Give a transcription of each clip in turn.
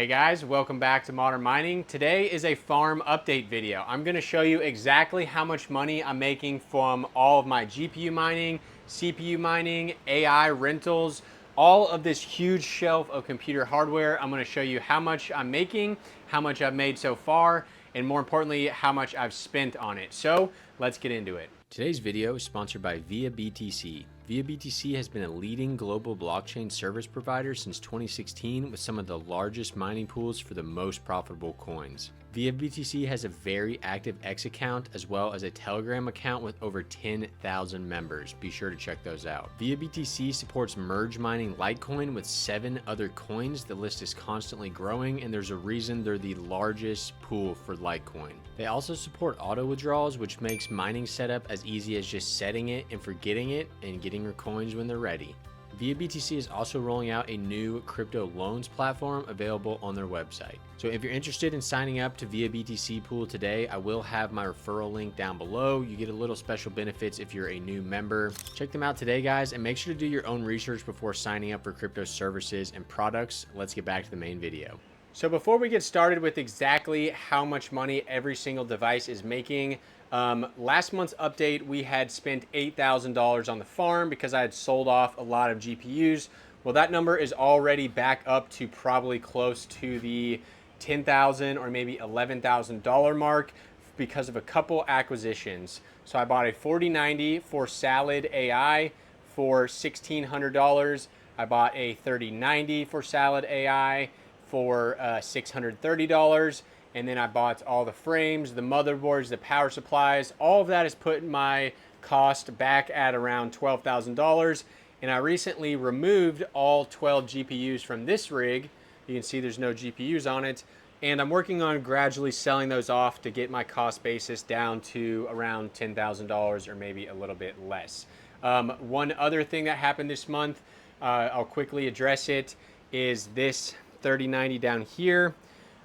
Hey guys, welcome back to Modern Mining. Today is a farm update video. I'm going to show you exactly how much money I'm making from all of my GPU mining, CPU mining, AI rentals, all of this huge shelf of computer hardware. I'm going to show you how much I'm making, how much I've made so far, and more importantly, how much I've spent on it. So let's get into it. Today's video is sponsored by ViaBTC. ViaBTC has been a leading global blockchain service provider since 2016 with some of the largest mining pools for the most profitable coins. ViaBTC has a very active X account as well as a Telegram account with over 10,000 members. Be sure to check those out. ViaBTC supports merge mining Litecoin with 7 other coins. The list is constantly growing and there's a reason they're the largest pool for Litecoin. They also support auto withdrawals, which makes mining setup as easy as just setting it and forgetting it and getting your coins when they're ready. ViaBTC is also rolling out a new crypto loans platform available on their website. So if you're interested in signing up to ViaBTC pool today, I will have my referral link down below. You get a little special benefits if you're a new member. Check them out today, guys, and make sure to do your own research before signing up for crypto services and products. Let's get back to the main video. So before we get started with exactly how much money every single device is making, last month's update, we had spent $8,000 on the farm because I had sold off a lot of GPUs. Well, that number is already back up to probably close to the $10,000 or maybe $11,000 mark because of a couple acquisitions. So I bought a 4090 for Salad AI for $1,600. I bought a 3090 for Salad AI for $630, and then I bought all the frames, the motherboards, the power supplies. All of that has put my cost back at around $12,000, and I recently removed all 12 GPUs from this rig. You can see there's no GPUs on it, and I'm working on gradually selling those off to get my cost basis down to around $10,000 or maybe a little bit less. One other thing that happened this month, I'll quickly address it, is this 3090 down here.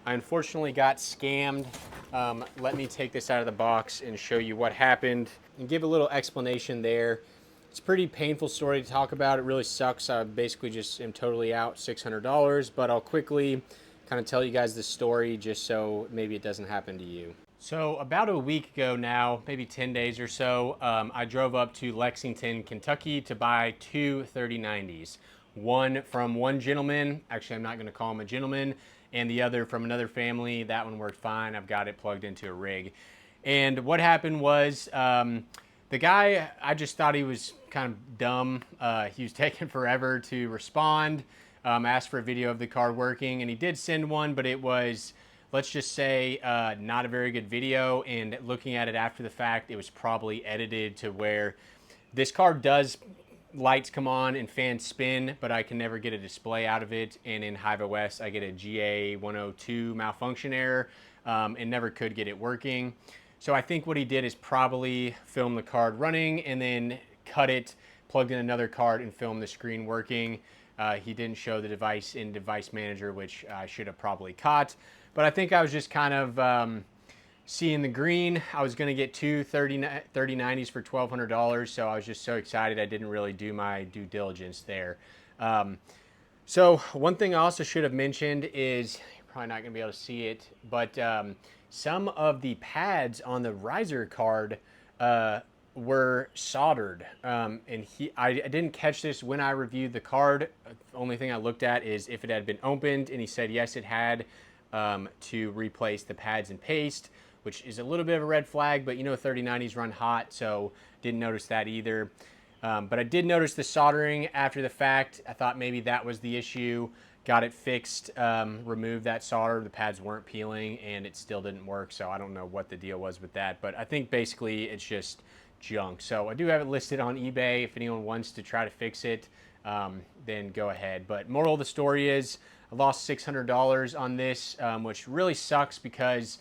I unfortunately got scammed. Let me take this out of the box and show you what happened and give a little explanation there. It's a pretty painful story to talk about. It really sucks. I basically just am totally out $600, but I'll quickly kind of tell you guys the story just so maybe it doesn't happen to you. So about a week ago now, maybe 10 days or so, I drove up to Lexington, Kentucky to buy two 3090s. One from one gentleman, actually I'm not going to call him a gentleman, and the other from another family. That one worked fine. I've got it plugged into a rig. And what happened was the guy, I just thought he was kind of dumb. He was taking forever to respond, asked for a video of the card working, and he did send one, but it was, let's just say, not a very good video. And looking at it after the fact, it was probably edited to where this card does lights come on and fans spin, but I can never get a display out of it. And in Hive OS, I get a GA102 malfunction error and never could get it working. So I think what he did is probably film the card running and then cut it, plugged in another card and filmed the screen working. He didn't show the device in Device Manager, which I should have probably caught. But I think I was just kind of seeing the green. I was going to get two 3090s for $1,200, so I was just so excited I didn't really do my due diligence there. So one thing I also should have mentioned is, you're probably not going to be able to see it, but some of the pads on the riser card were soldered. And I didn't catch this when I reviewed the card. The only thing I looked at is if it had been opened, and he said yes, it had, to replace the pads and paste, which is a little bit of a red flag, but you know 3090s run hot, so didn't notice that either. But I did notice the soldering after the fact. I thought maybe that was the issue. Got it fixed, removed that solder. The pads weren't peeling, and it still didn't work, so I don't know what the deal was with that. But I think basically it's just junk. So I do have it listed on eBay. If anyone wants to try to fix it, then go ahead. But moral of the story is I lost $600 on this, which really sucks because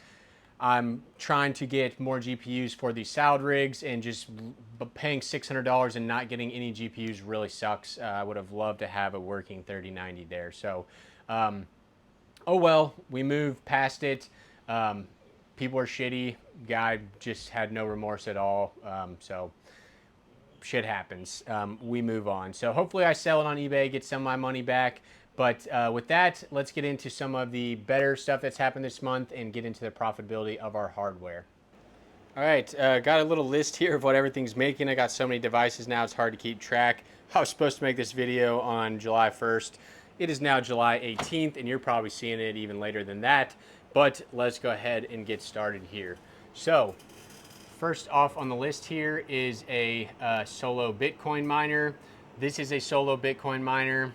I'm trying to get more GPUs for these salad rigs, and just paying $600 and not getting any GPUs really sucks. I would have loved to have a working 3090 there. So, oh well, we moved past it. People are shitty. Guy just had no remorse at all. So shit happens. We move on. So hopefully I sell it on eBay, get some of my money back. But with that, let's get into some of the better stuff that's happened this month and get into the profitability of our hardware. All right, got a little list here of what everything's making. I got so many devices now, it's hard to keep track. I was supposed to make this video on July 1st. It is now July 18th, and you're probably seeing it even later than that. But let's go ahead and get started here. So, first off on the list here is a solo Bitcoin miner. This is a solo Bitcoin miner.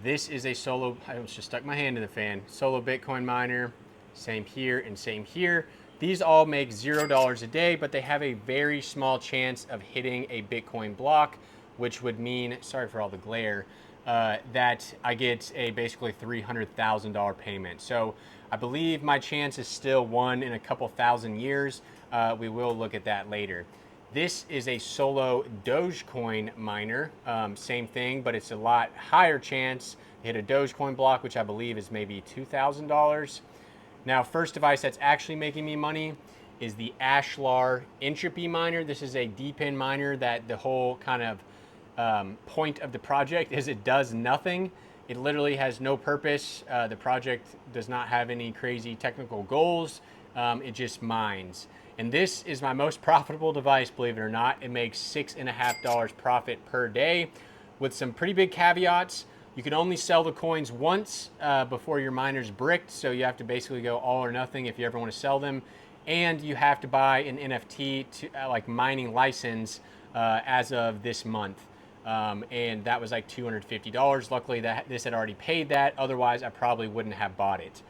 This is a solo, I almost just stuck my hand in the fan, solo Bitcoin miner. Same here and same here. These all make $0 a day, but they have a very small chance of hitting a Bitcoin block, which would mean, sorry for all the glare, that I get a basically $300,000 payment. So I believe my chance is still 1 in a couple thousand years. We will look at that later. This is a solo Dogecoin miner. Same thing, but it's a lot higher chance to hit a Dogecoin block, which I believe is maybe $2,000. Now, first device that's actually making me money is the Ashlar Entropy miner. This is a DePIN miner that the whole kind of point of the project is it does nothing. It literally has no purpose. The project does not have any crazy technical goals. It just mines. And this is my most profitable device, believe it or not. It makes $6.50 profit per day with some pretty big caveats. You can only sell the coins once before your miner's bricked, so you have to basically go all or nothing if you ever want to sell them. And you have to buy an NFT to like mining license as of this month. And that was like $250. Luckily, this had already paid that. Otherwise, I probably wouldn't have bought it.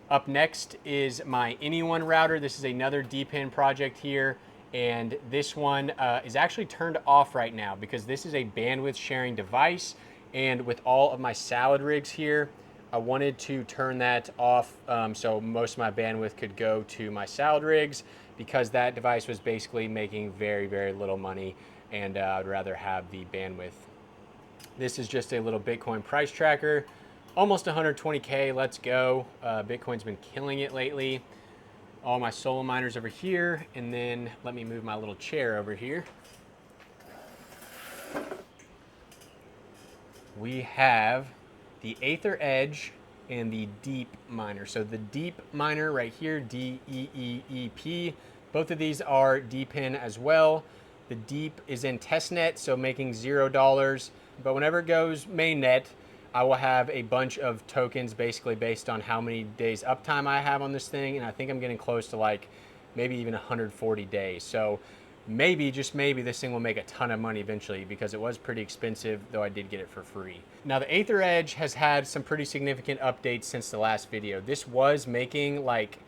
Up next is my Anyone router. This is another DePIN project here. And this one is actually turned off right now because this is a bandwidth sharing device. And with all of my salad rigs here, I wanted to turn that off so most of my bandwidth could go to my salad rigs because that device was basically making very, very little money, and I'd rather have the bandwidth. This is just a little Bitcoin price tracker. Almost 120K, let's go. Bitcoin's been killing it lately. All my solo miners over here, and then let me move my little chair over here. We have the Aether Edge and the Deep miner. So the Deep miner right here, D-E-E-E-P, both of these are DePIN as well. The Deep is in testnet, so making $0. But whenever it goes mainnet, I will have a bunch of tokens basically based on how many days uptime I have on this thing. And I think I'm getting close to like maybe even 140 days. So maybe, just maybe, this thing will make a ton of money eventually because it was pretty expensive, though I did get it for free. Now, the Aether Edge has had some pretty significant updates since the last video. This was making like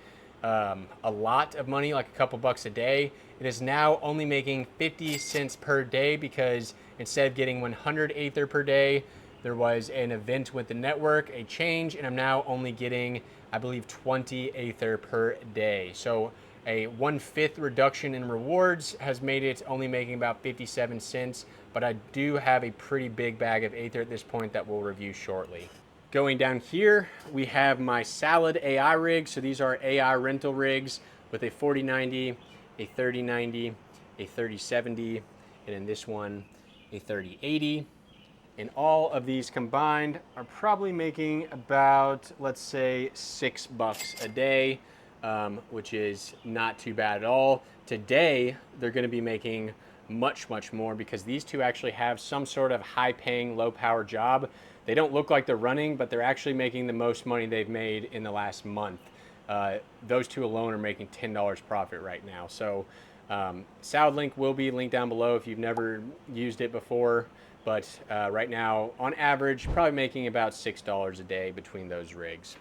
a lot of money, like a couple bucks a day. It is now only making 50 cents per day because instead of getting 100 Aether per day, there was an event with the network, a change, and I'm now only getting, I believe, 20 Aether per day. So a 1/5 reduction in rewards has made it only making about 57 cents, but I do have a pretty big bag of Aether at this point that we'll review shortly. Going down here, we have my Salad AI rigs. So these are AI rental rigs with a 4090, a 3090, a 3070, and in this one, a 3080. And all of these combined are probably making about, let's say, $6 a day. Which is not too bad at all. Today, they're going to be making much, much more because these two actually have some sort of high-paying, low-power job. They don't look like they're running, but they're actually making the most money they've made in the last month. Those two alone are making $10 profit right now. So Salad link will be linked down below if you've never used it before. But right now, on average, probably making about $6 a day between those rigs.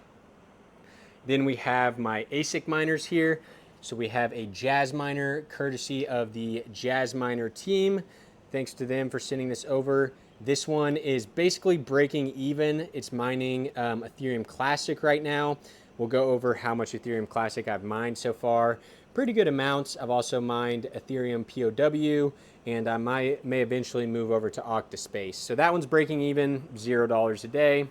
Then we have my ASIC miners here. So we have a Jazz miner courtesy of the Jazz miner team. Thanks to them for sending this over. This one is basically breaking even. It's mining Ethereum Classic right now. We'll go over how much Ethereum Classic I've mined so far. Pretty good amounts. I've also mined Ethereum POW, and I may eventually move over to Octaspace. So that one's breaking even, $0 a day.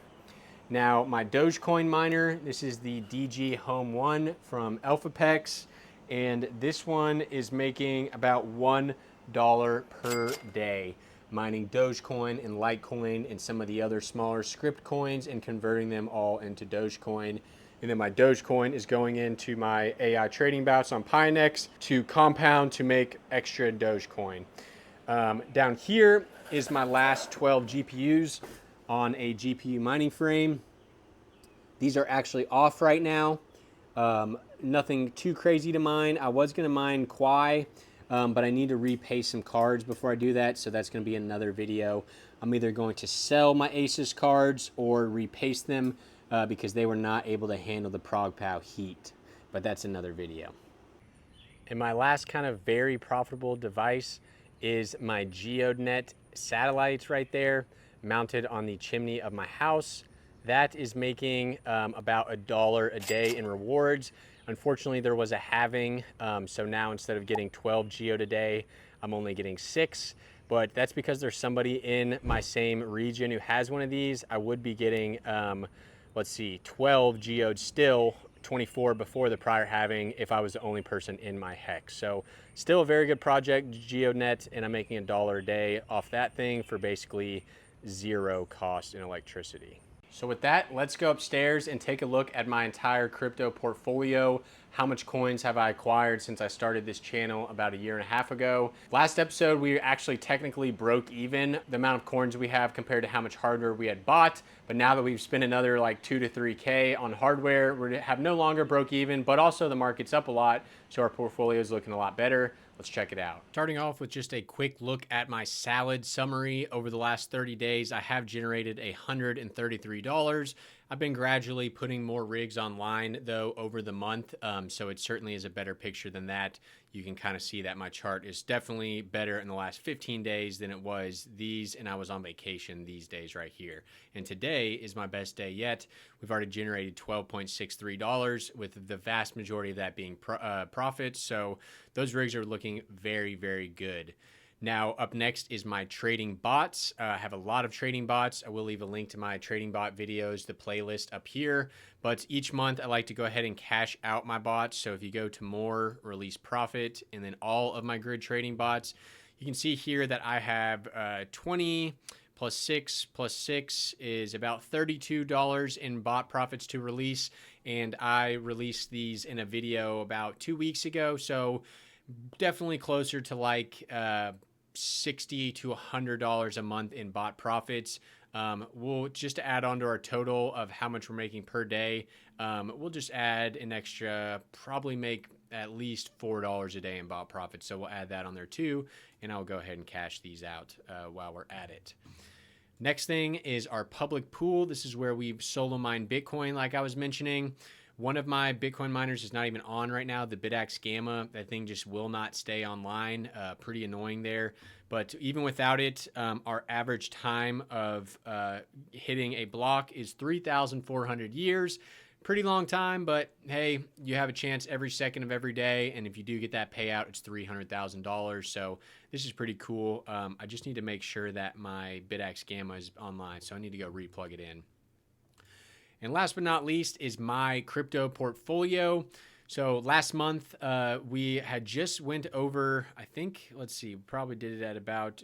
Now, my Dogecoin miner, this is the DG Home 1 from AlphaPex, and this one is making about $1 per day. mining Dogecoin and Litecoin and some of the other smaller script coins and converting them all into Dogecoin. And then my Dogecoin is going into my AI trading bots on Pionex to compound to make extra Dogecoin. Down here is my last 12 GPUs on a GPU mining frame. These are actually off right now. Nothing too crazy to mine. I was going to mine Quai, but I need to repay some cards before I do that, so that's going to be another video. I'm either going to sell my ASIC cards or repaste them because they were not able to handle the ProgPow heat, but that's another video. And my last kind of very profitable device is my GeoNet satellites right there, mounted on the chimney of my house. That is making about $1 a day in rewards. Unfortunately, there was a halving, so now instead of getting 12 Geo today, I'm only getting 6. But that's because there's somebody in my same region who has one of these. I would be getting, let's see, 12 Geoed still, 24 before the prior halving if I was the only person in my hex. So still a very good project, GeoNet, and I'm making $1 a day off that thing for basically 0 cost in electricity. So with that, let's go upstairs and take a look at my entire crypto portfolio. How much coins have I acquired since I started this channel about 1.5 years ago? Last episode, we actually technically broke even the amount of coins we have compared to how much hardware we had bought. But now that we've spent another like 2 to 3K on hardware, we have no longer broke even, but also the market's up a lot. So our portfolio is looking a lot better. Let's check it out. Starting off with just a quick look at my salad summary. Over the last 30 days, I have generated $133. I've been gradually putting more rigs online though over the month, so it certainly is a better picture than that. You can kind of see that my chart is definitely better in the last 15 days than it was these, and I was on vacation these days right here. And today is my best day yet. We've already generated $12.63 with the vast majority of that being profits, so those rigs are looking very, very good. Now, up next is my trading bots. I have a lot of trading bots. I will leave a link to my trading bot videos, the playlist up here. But each month, I like to go ahead and cash out my bots. So if you go to more, release profit, and then all of my grid trading bots, you can see here that I have 20 plus 6 plus 6 is about $32 in bot profits to release. And I released these in a video about 2 weeks ago. So definitely closer to like $60 to $100 a month in bot profits. We'll just add on to our total of how much we're making per day. We'll just add an extra, probably make at least $4 a day in bot profits. So we'll add that on there too. And I'll go ahead and cash these out while we're at it. Next thing is our public pool. This is where we solo mine Bitcoin, like I was mentioning. One of my Bitcoin miners is not even on right now, the BitX Gamma. That thing just will not stay online. Pretty annoying there. But even without it, our average time of hitting a block is 3,400 years. Pretty long time, but hey, you have a chance every second of every day. And if you do get that payout, it's $300,000. So this is pretty cool. I just need to make sure that my BitX Gamma is online. So I need to go replug it in. And last but not least is my crypto portfolio. So last month, we had just went over, I think, let's see, we probably did it at about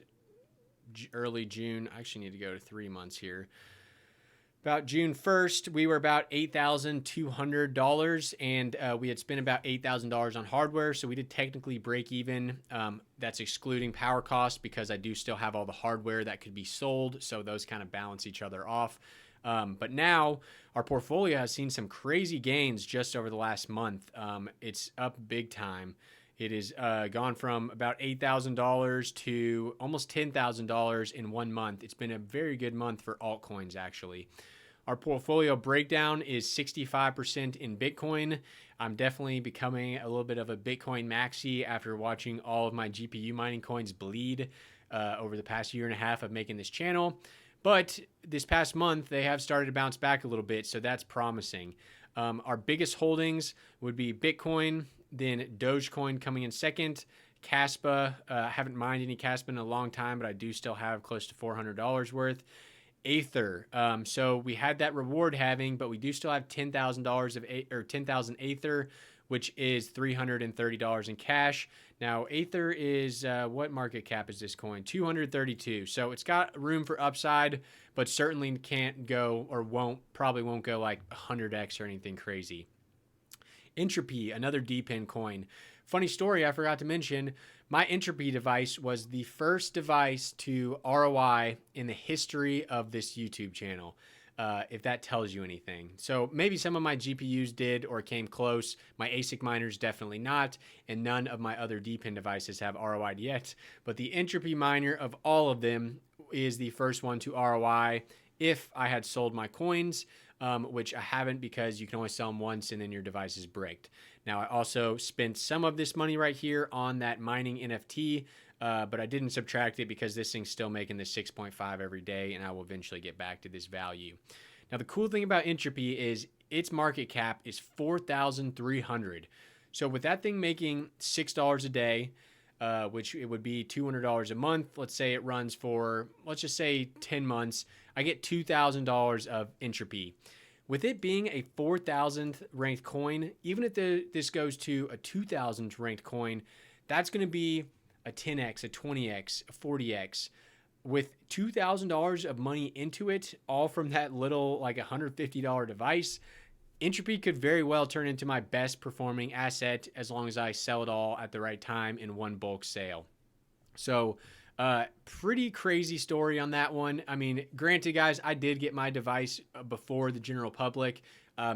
early June. I actually need to go to 3 months here. About June 1st, we were about $8,200, and we had spent about $8,000 on hardware, so we did technically break even. That's excluding power costs because I do still have all the hardware that could be sold, so those kind of balance each other off. But now our portfolio has seen some crazy gains just over the last month. It's up big time. It has gone from about $8,000 to almost $10,000 in 1 month. It's been a very good month for altcoins, actually. Our portfolio breakdown is 65% in Bitcoin. I'm definitely becoming a little bit of a Bitcoin maxi after watching all of my GPU mining coins bleed over the past 1.5 years of making this channel. But this past month, they have started to bounce back a little bit, so that's promising. Our biggest holdings would be Bitcoin, then Dogecoin coming in second, Caspa. I haven't mined any Caspa in a long time, but I do still have close to $400 worth. Aether. So we had that reward halving, but we do still have $10,000 of 10,000 Aether. which is $330 in cash. Now, Aether is, what market cap is this coin? 232. So it's got room for upside, but certainly can't go or probably won't go like 100x or anything crazy. Entropy, another DPIN coin. Funny story, I forgot to mention, my Entropy device was the first device to ROI in the history of this YouTube channel, if that tells you anything. So maybe some of my GPUs did or came close. My ASIC miners definitely not, and none of my other DPIN devices have ROI'd yet. But the Entropy miner of all of them is the first one to ROI if I had sold my coins, which I haven't because you can only sell them once and then your device is bricked. Now, I also spent some of this money right here on that mining NFT, but I didn't subtract it because this thing's still making the 6.5 every day, and I will eventually get back to this value. Now, the cool thing about Entropy is its market cap is 4,300. So with that thing making $6 a day, which it would be $200 a month. Let's say it runs for, let's just say 10 months. I get $2,000 of Entropy. With it being a 4,000th ranked coin, even if this goes to a 2,000th ranked coin, that's going to be a 10x, a 20x, a 40x. With $2,000 of money into it, all from that little like $150 device, Entropy could very well turn into my best performing asset as long as I sell it all at the right time in one bulk sale. So pretty crazy story on that one. I mean, granted, guys, I did get my device before the general public,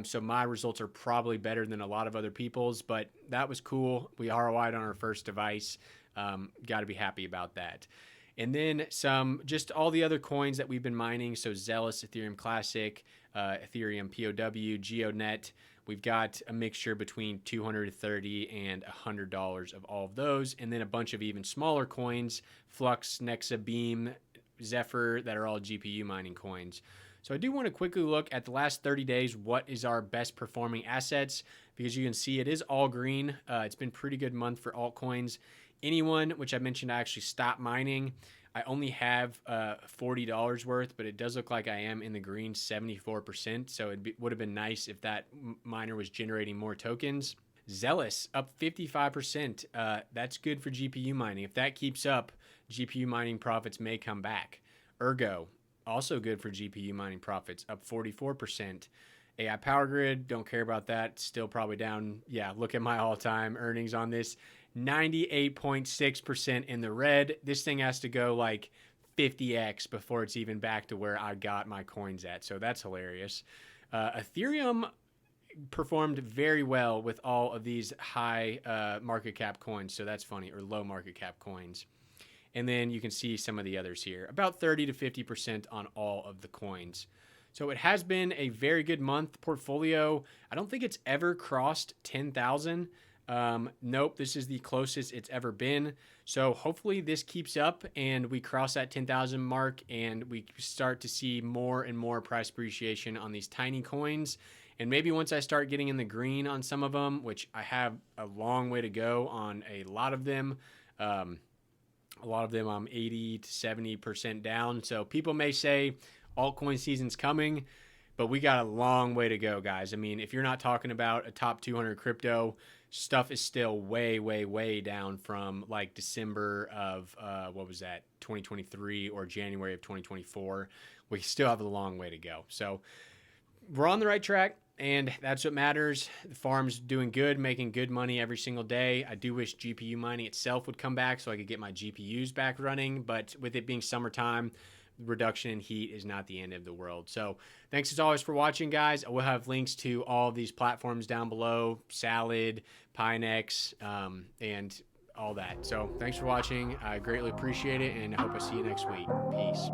so my results are probably better than a lot of other people's, but that was cool. We ROI'd on our first device. Got to be happy about that. And then just all the other coins that we've been mining. So Zealous, Ethereum Classic, Ethereum POW, GeoNet. We've got a mixture between $230 and $100 of all of those. And then a bunch of even smaller coins, Flux, Nexa, Beam, Zephyr, that are all GPU mining coins. So I do want to quickly look at the last 30 days. What is our best performing assets? Because you can see it is all green. It's been a pretty good month for altcoins. Anyone, which I mentioned I actually stopped mining, I only have $40 worth, but it does look like I am in the green 74%. So it would have been nice if that miner was generating more tokens. Zealous up 55%. That's good for GPU mining. If that keeps up, GPU mining profits may come back. Ergo, also good for GPU mining profits, up 44%. AI Power Grid, don't care about that. Still probably down. Yeah, look at my all-time earnings on this. 98.6% in the red. This thing has to go like 50x before it's even back to where I got my coins at. So that's hilarious. Ethereum performed very well with all of these high market cap coins. So that's funny, or low market cap coins. And then you can see some of the others here, about 30 to 50% on all of the coins. So it has been a very good month portfolio. I don't think it's ever crossed 10,000. Nope, this is the closest it's ever been. So hopefully this keeps up and we cross that 10,000 mark and we start to see more and more price appreciation on these tiny coins. And maybe once I start getting in the green on some of them, which I have a long way to go on a lot of them, I'm 80 to 70% down. So people may say altcoin season's coming, but we got a long way to go, guys. I mean, if you're not talking about a top 200 crypto, stuff is still way, way, way down from like December of, 2023 or January of 2024. We still have a long way to go. So we're on the right track, and that's what matters. The farm's doing good, making good money every single day. I do wish GPU mining itself would come back so I could get my GPUs back running, but with it being summertime, reduction in heat is not the end of the world. So thanks as always for watching, guys. I will have links to all of these platforms down below, Salad, Pionex, and all that. So thanks for watching. I greatly appreciate it, and I hope I see you next week. Peace.